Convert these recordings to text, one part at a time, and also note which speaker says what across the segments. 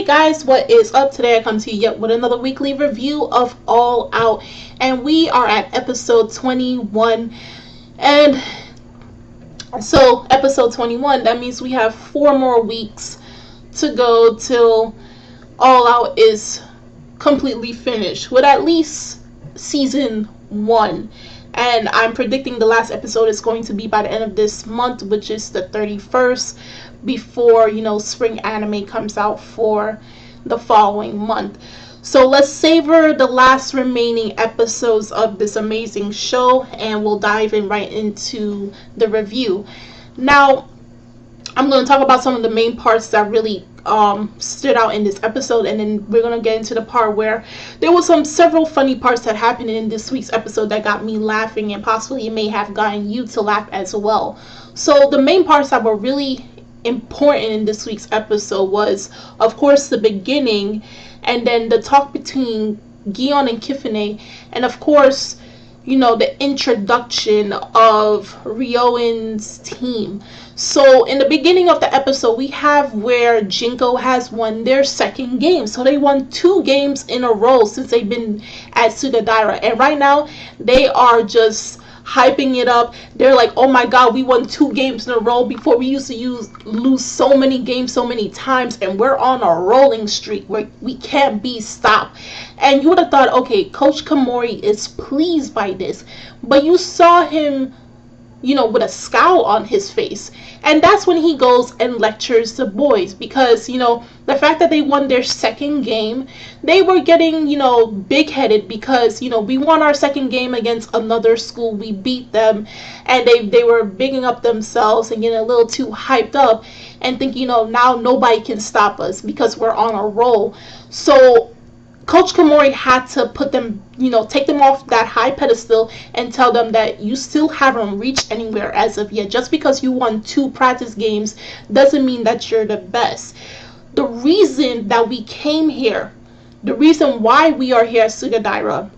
Speaker 1: Hey guys, what is up? Today I come to you yet with another weekly review of All Out, and we are at episode 21. And so episode 21, that means we have 4 more weeks to go till All Out is completely finished with at least season 1. And I'm predicting the last episode is going to be by the end of this month, which is the 31st, before spring anime comes out for the following month. So let's savor the last remaining episodes of this amazing show, and we'll dive in right into the review. Now, I'm going to talk about some of the main parts that really stood out in this episode, and then we're going to get into the part where there was several funny parts that happened in this week's episode that got me laughing, and possibly it may have gotten you to laugh as well. So the main parts that were really important in this week's episode was, of course, the beginning, and then the talk between Gion and Kifune, and of course, the introduction of Ryoin's team. So in the beginning of the episode, we have where Jinko has won their second game. So they won 2 games in a row since they've been at Tsukinaka. And right now, they are just hyping it up. They're like, oh my god, we won 2 games in a row. Before, we used to lose so many games so many times, and we're on a rolling streak where we can't be stopped. And you would have thought, okay, Coach Komori is pleased by this, but you saw him with a scowl on his face. And that's when he goes and lectures the boys, because the fact that they won their second game, they were getting big-headed, because we won our second game against another school, we beat them, and they were bigging up themselves and getting a little too hyped up and thinking now nobody can stop us because we're on a roll. So Coach Komori had to put them, take them off that high pedestal and tell them that you still haven't reached anywhere as of yet. Just because you won 2 practice games doesn't mean that you're the best. The reason that we came here, the reason why we are here at Tsukinaka,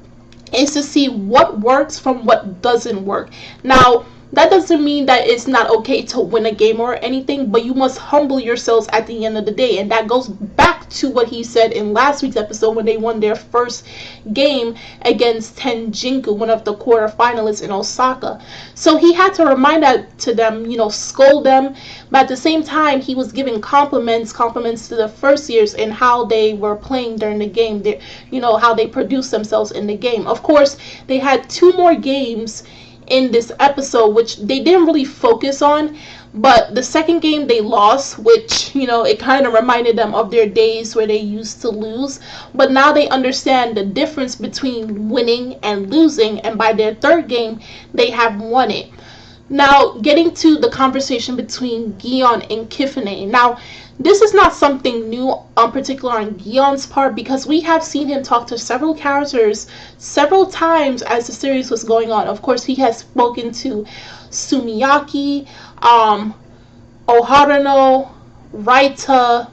Speaker 1: is to see what works from what doesn't work. Now, that doesn't mean that it's not okay to win a game or anything, but you must humble yourselves at the end of the day. And that goes back to what he said in last week's episode when they won their first game against Jinko, one of the quarterfinalists in Osaka. So he had to remind that to them, scold them, but at the same time he was giving compliments to the first years and how they were playing during the game, how they produced themselves in the game. Of course, they had 2 more games in this episode, which they didn't really focus on, but the second game they lost, which it kind of reminded them of their days where they used to lose, but now they understand the difference between winning and losing, and by their third game they have won it. Now, getting to the conversation between Gion and Kifune. Now, this is not something new, particular on Gion's part, because we have seen him talk to several characters several times as the series was going on. Of course, he has spoken to Sumiyaki, Oharano, Raita,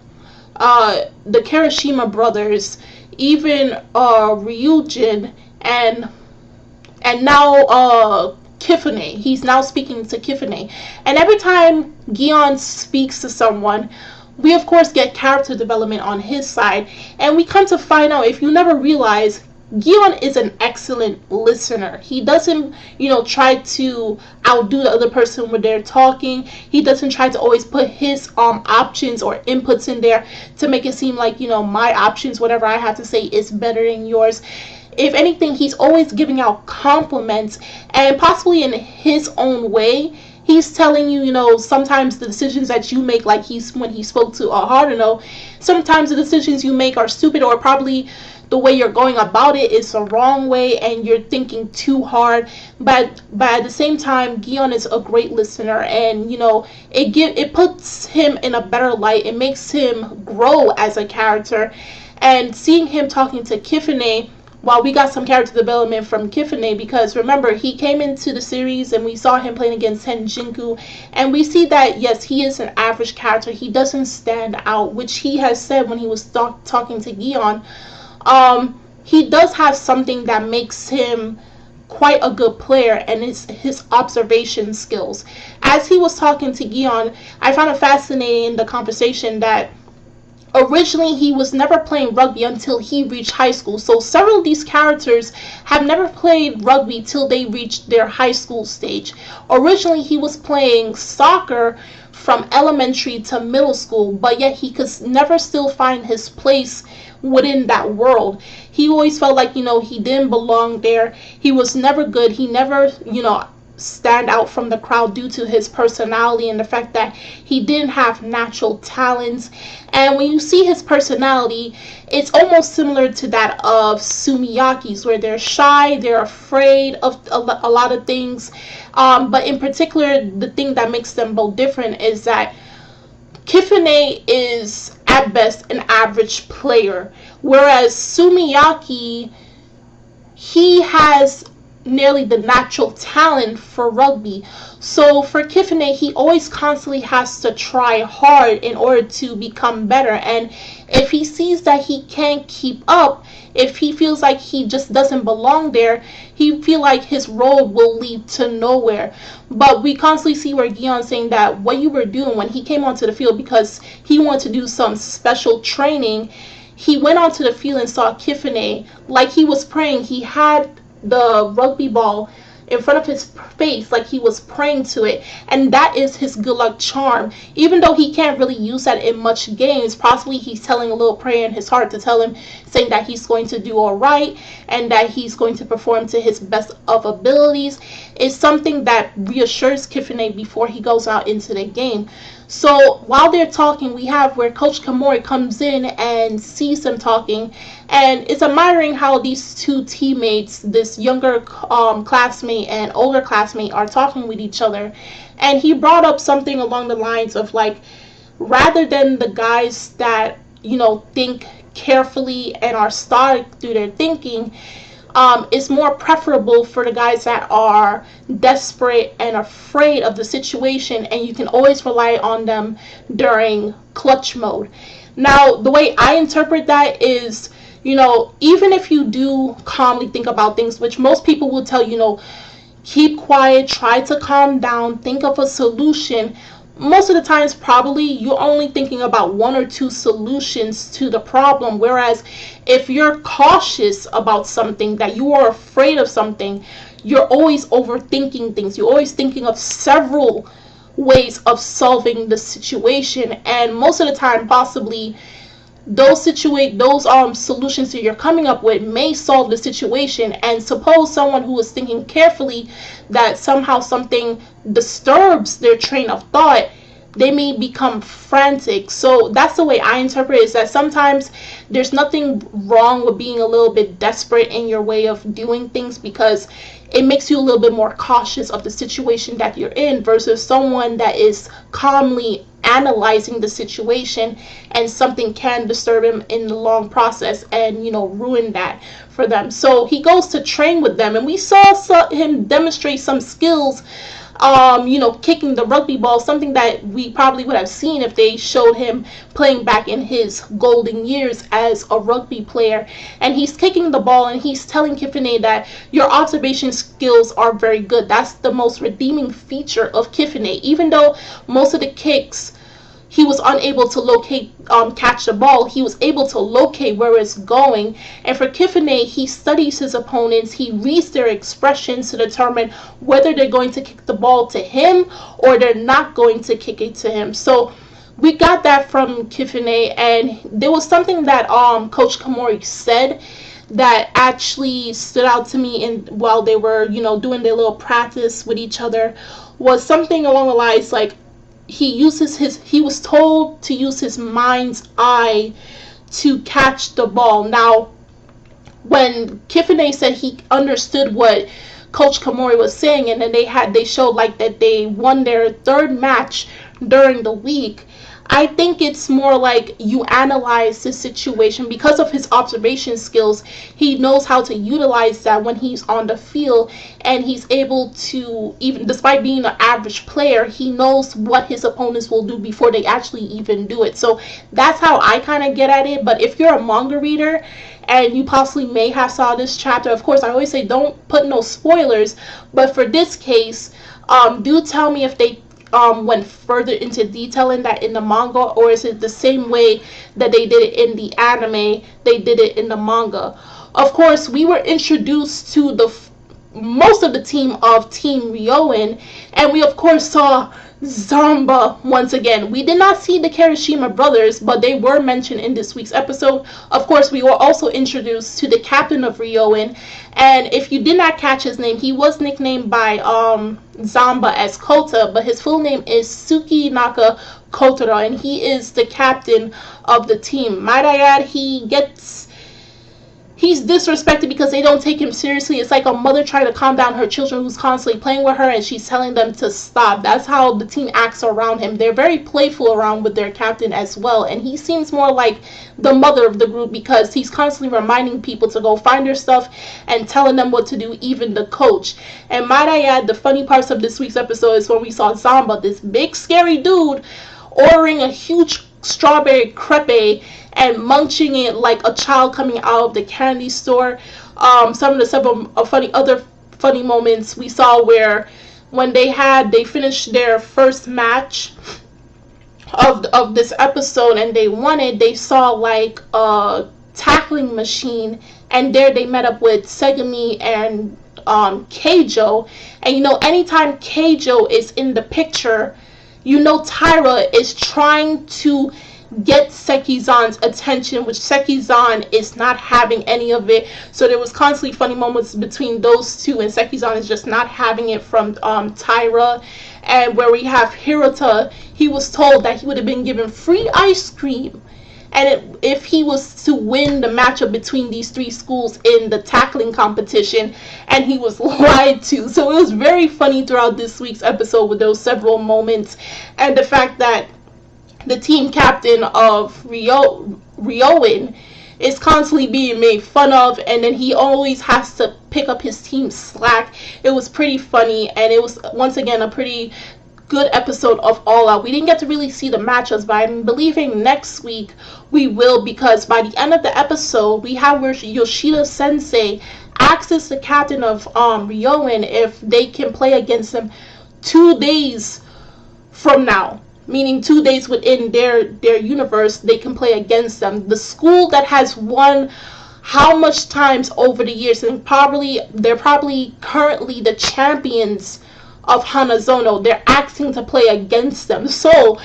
Speaker 1: the Kirishima brothers, even Ryujin, and now Kifune. He's now speaking to Kifune. And every time Gion speaks to someone, we of course get character development on his side, and we come to find out, if you never realize, Gion is an excellent listener. He doesn't, try to outdo the other person when they're talking. He doesn't try to always put his options or inputs in there to make it seem like, my options, whatever I have to say, is better than yours. If anything, he's always giving out compliments, and possibly in his own way, he's telling you, sometimes the decisions that you make, like when he spoke to Haruno, sometimes the decisions you make are stupid, or probably the way you're going about it is the wrong way and you're thinking too hard. But at the same time, Gion is a great listener, and it puts him in a better light. It makes him grow as a character. And seeing him talking to Kifune, while we got some character development from Kifune, because remember, he came into the series and we saw him playing against Jinko, and we see that yes, he is an average character. He doesn't stand out, which he has said when he was talking to Gion. He does have something that makes him quite a good player, and it's his observation skills. As he was talking to Gion, I found it fascinating, the conversation, that Originally, he was never playing rugby until he reached high school. So several of these characters have never played rugby till they reached their high school stage. Originally, he was playing soccer from elementary to middle school, but yet he could never still find his place within that world. He always felt like, he didn't belong there. He was never good. He never, stand out from the crowd due to his personality and the fact that he didn't have natural talents. And when you see his personality, it's almost similar to that of Sumiyaki's, where they're shy, they're afraid of a lot of things. But in particular, the thing that makes them both different is that Kifune is at best an average player, whereas Sumiyaki, he has nearly the natural talent for rugby. So for Kifune, he always constantly has to try hard in order to become better. And if he sees that he can't keep up, if he feels like he just doesn't belong there, he feel like his road will lead to nowhere. But we constantly see where Gion saying that what you were doing when he came onto the field, because he wanted to do some special training, he went onto the field and saw Kifune like he was praying. He had the rugby ball in front of his face like he was praying to it, and that is his good luck charm. Even though he can't really use that in much games, possibly he's telling a little prayer in his heart to tell him, saying that he's going to do all right and that he's going to perform to his best of abilities. Is something that reassures Kifune before he goes out into the game. So while they're talking, we have where Coach Komori comes in and sees them talking, and is admiring how these two teammates, this younger classmate and older classmate, are talking with each other. And he brought up something along the lines of like, rather than the guys that think carefully and are stoic through their thinking, it's more preferable for the guys that are desperate and afraid of the situation, and you can always rely on them during clutch mode. Now, the way I interpret that is, even if you do calmly think about things, which most people will tell keep quiet, try to calm down, think of a solution. Most of the times, probably you're only thinking about one or two solutions to the problem. Whereas if you're cautious about something, that you are afraid of something, you're always overthinking things. You're always thinking of several ways of solving the situation. And most of the time, possibly, those solutions that you're coming up with may solve the situation. And suppose someone who is thinking carefully that somehow something disturbs their train of thought, they may become frantic. So that's the way I interpret it, is that sometimes there's nothing wrong with being a little bit desperate in your way of doing things, because it makes you a little bit more cautious of the situation that you're in, versus someone that is calmly analyzing the situation, and something can disturb him in the long process and ruin that for them. So he goes to train with them, and we saw him demonstrate some skills, kicking the rugby ball, something that we probably would have seen if they showed him playing back in his golden years as a rugby player. And he's kicking the ball, and he's telling Kifune that your observation skills are very good. That's the most redeeming feature of Kifune. Even though most of the kicks he was unable to catch the ball, he was able to locate where it's going. And for Kifune, he studies his opponents, he reads their expressions to determine whether they're going to kick the ball to him or they're not going to kick it to him. So we got that from Kifune. And there was something that Coach Komori said that actually stood out to me, and while they were doing their little practice with each other, was something along the lines like, he was told to use his mind's eye to catch the ball. Now, when Kifune said he understood what Coach Komori was saying, and then they showed like that they won their third match during the week, I think it's more like you analyze the situation. Because of his observation skills, he knows how to utilize that when he's on the field, and he's able to, even despite being an average player, he knows what his opponents will do before they actually even do it. So that's how I kind of get at it. But if you're a manga reader and you possibly may have saw this chapter, of course I always say don't put no spoilers, but for this case, do tell me if they went further into detailing that in the manga, or is it the same way that they did it in the anime, they did it in the manga? Of course, we were introduced to the most of the team of Team Ryoin, and we of course saw Zamba once again. We did not see the Kirishima brothers, but they were mentioned in this week's episode. Of course, we were also introduced to the captain of Ryoin, and if you did not catch his name, he was nicknamed by Zamba as Kota, but his full name is Tsukinaka Kotaro, and he is the captain of the team. Might I add, he's disrespected because they don't take him seriously. It's like a mother trying to calm down her children who's constantly playing with her, and she's telling them to stop. That's how the team acts around him. They're very playful around with their captain as well, and he seems more like the mother of the group because he's constantly reminding people to go find their stuff and telling them what to do, even the coach. And might I add, the funny parts of this week's episode is when we saw Zamba, this big scary dude, ordering a huge strawberry crepe and munching it like a child coming out of the candy store. Some of the several other funny moments we saw where when they finished their first match of this episode and they won it, they saw like a tackling machine, and there they met up with Segumi and Keijo. And you know, anytime Keijo is in the picture, you know Taira is trying to get Sekizan's attention, which Sekizan is not having any of it. So there was constantly funny moments between those two, and Sekizan is just not having it from Taira. And where we have Hirota, he was told that he would have been given free ice cream, and if he was to win the matchup between these three schools in the tackling competition, and he was lied to. So it was very funny throughout this week's episode with those several moments, and the fact that the team captain of Ryoin is constantly being made fun of, and then he always has to pick up his team's slack. It was pretty funny, and it was once again a pretty good episode of All Out. We didn't get to really see the matchups, but I'm believing next week we will, because by the end of the episode we have where Yoshida Sensei asks the captain of Ryoin if they can play against him 2 days from now, meaning 2 days within their universe they can play against them. The school that has won how much times over the years, and they're probably currently the champions of Hanazono, they're asking to play against them. So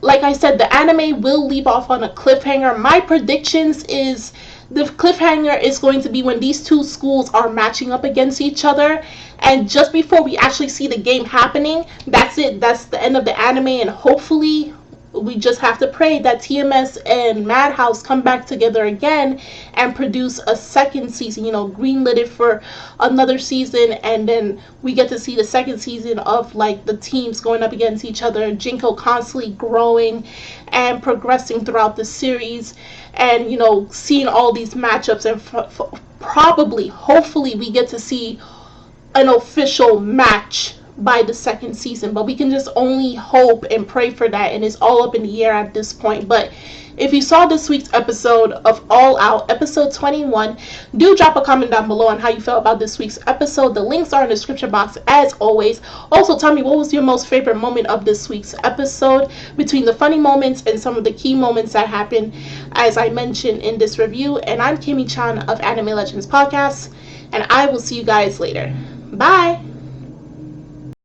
Speaker 1: like I said, the anime will leave off on a cliffhanger. My predictions is the cliffhanger is going to be when these two schools are matching up against each other, and just before we actually see the game happening, that's it. That's the end of the anime, and hopefully we just have to pray that TMS and Madhouse come back together again and produce a second season, you know, greenlit it for another season, and then we get to see the second season of like the teams going up against each other, and Jinko constantly growing and progressing throughout the series, and you know, seeing all these matchups, and probably, hopefully we get to see an official match by the second season, but we can just only hope and pray for that, and it's all up in the air at this point. But if you saw this week's episode of All Out, episode 21, do drop a comment down below on how you felt about this week's episode. The links are in the description box as always. Also tell me, what was your most favorite moment of this week's episode, between the funny moments and some of the key moments that happened as I mentioned in this review. And I'm Kimmy Chan of Anime Legends Podcast, and I will see you guys later. Bye!